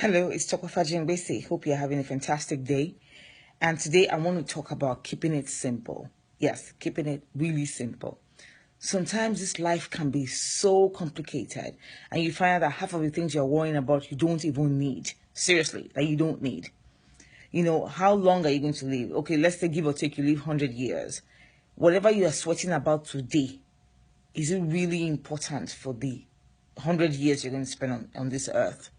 Hello, it's Tokofaji Mbese. Hope you're having a fantastic day. And today I want to talk about keeping it simple. Yes, keeping it really simple. Sometimes this life can be so complicated and you find out that half of the things you're worrying about you don't even need. Seriously, that you don't need. You know, how long are you going to live? Okay, let's say give or take you live 100 years. Whatever you are sweating about today, is it really important for the 100 years you're going to spend on this earth?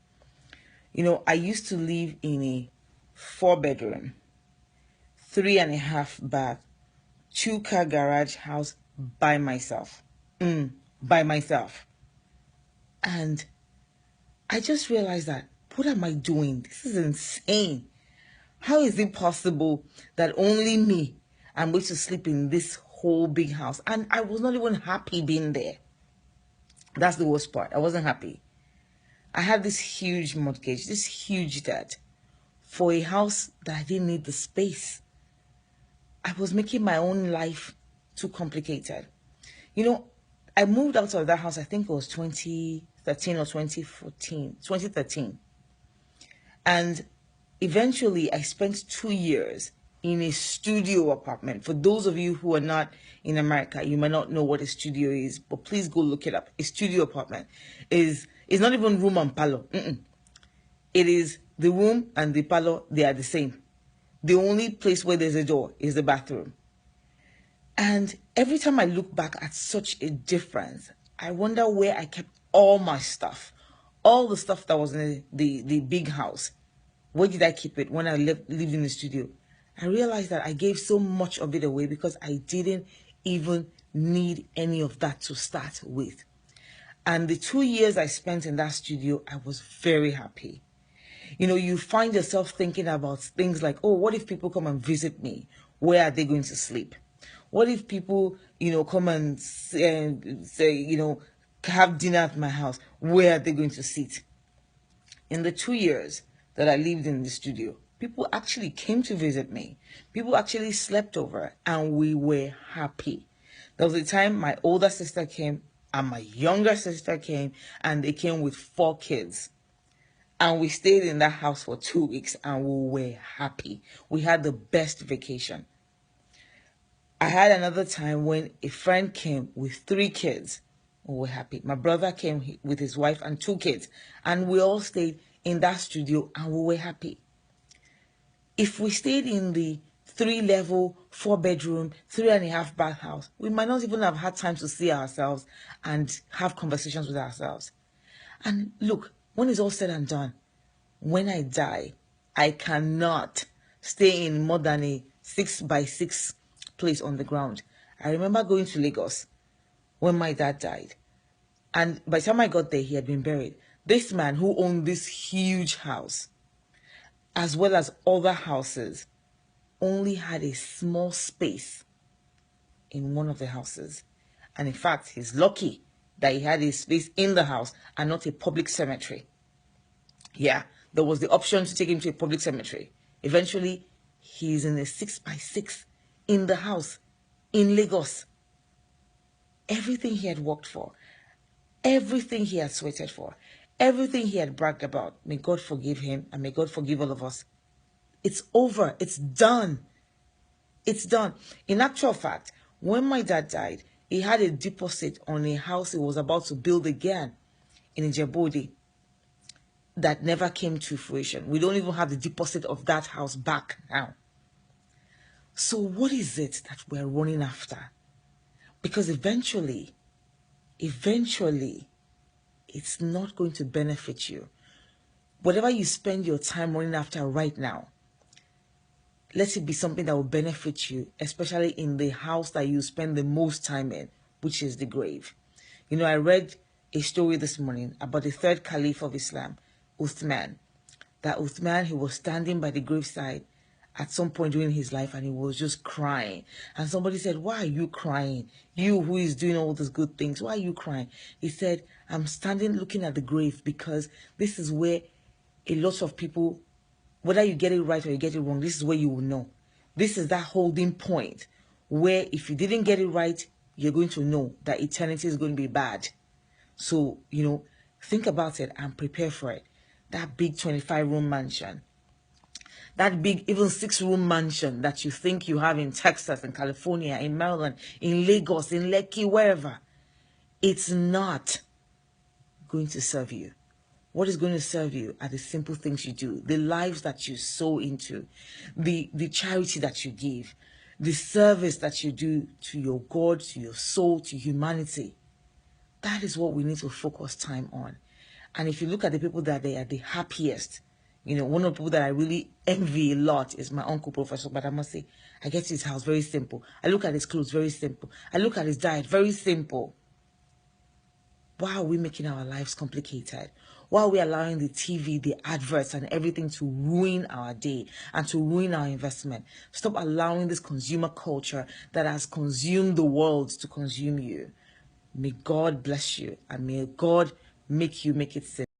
You know, I used to live in a 4-bedroom, 3.5 bath, 2-car garage house by myself. By myself. And I just realized that, what am I doing? This is insane. How is it possible that only me, I'm going to sleep in this whole big house? And I was not even happy being there. That's the worst part. I wasn't happy. I had this huge mortgage, this huge debt for a house that I didn't need the space. I was making my own life too complicated. You know, I moved out of that house, I think it was 2013 or 2013. And eventually I spent 2 years in a studio apartment. For those of you who are not in America, you might not know what a studio is, but please go look it up. A studio apartment is not even room and parlor. It is the room and the parlor, they are the same. The only place where there's a door is the bathroom. And every time I look back at such a difference, I wonder where I kept all my stuff. All the stuff that was in the big house. Where did I keep it when I lived in the studio? I realized that I gave so much of it away because I didn't even need any of that to start with. And the 2 years I spent in that studio, I was very happy. You know, you find yourself thinking about things like, oh, what if people come and visit me? Where are they going to sleep? What if people, come and say, have dinner at my house? Where are they going to sit? In the 2 years that I lived in the studio, people actually came to visit me. People actually slept over and we were happy. There was a time my older sister came and my younger sister came and they came with 4 kids. And we stayed in that house for 2 weeks and we were happy. We had the best vacation. I had another time when a friend came with 3 kids. We were happy. My brother came with his wife and 2 kids. And we all stayed in that studio and we were happy. If we stayed in the 3-level, 4-bedroom, 3.5 bath house, we might not even have had time to see ourselves and have conversations with ourselves. And look, when it's all said and done, when I die, I cannot stay in more than a 6x6 place on the ground. I remember going to Lagos when my dad died. And by the time I got there, he had been buried. This man who owned this huge house, as well as other houses, only had a small space in one of the houses. And in fact, he's lucky that he had a space in the house and not a public cemetery. Yeah, there was the option to take him to a public cemetery. Eventually, he's in a 6x6 in the house in Lagos. Everything he had worked for, everything he had sweated for, everything he had bragged about, may God forgive him and may God forgive all of us. It's over. It's done. It's done. In actual fact, when my dad died, he had a deposit on a house he was about to build again in Ijebu that never came to fruition. We don't even have the deposit of that house back now. So what is it that we're running after? Because eventually, it's not going to benefit you. Whatever you spend your time running after right now, let it be something that will benefit you, especially in the house that you spend the most time in, which is the grave. You know, I read a story this morning about the 3rd Caliph of Islam, Uthman. That Uthman, he was standing by the graveside at some point during his life and he was just crying. And somebody said, why are you crying? You who is doing all these good things, why are you crying? He said, I'm standing looking at the grave because this is where a lot of people, whether you get it right or you get it wrong, this is where you will know. This is that holding point where if you didn't get it right, you're going to know that eternity is going to be bad. So, think about it and prepare for it. that big 25-room mansion, that big even 6-room mansion that you think you have in Texas, in California, in Maryland, in Lagos, in Lekki, wherever, it's not going to serve you. What is going to serve you are the simple things you do, the lives that you sow into, the charity that you give, the service that you do to your God, to your soul, to humanity. That is what we need to focus time on. And if you look at the people that they are the happiest, you know, one of the people that I really envy a lot is my uncle, Professor. But I must say, I get to his house, very simple. I look at his clothes, very simple. I look at his diet, very simple. Why are we making our lives complicated? Why are we allowing the TV, the adverts, and everything to ruin our day and to ruin our investment? Stop allowing this consumer culture that has consumed the world to consume you. May God bless you, and may God make you make it simple.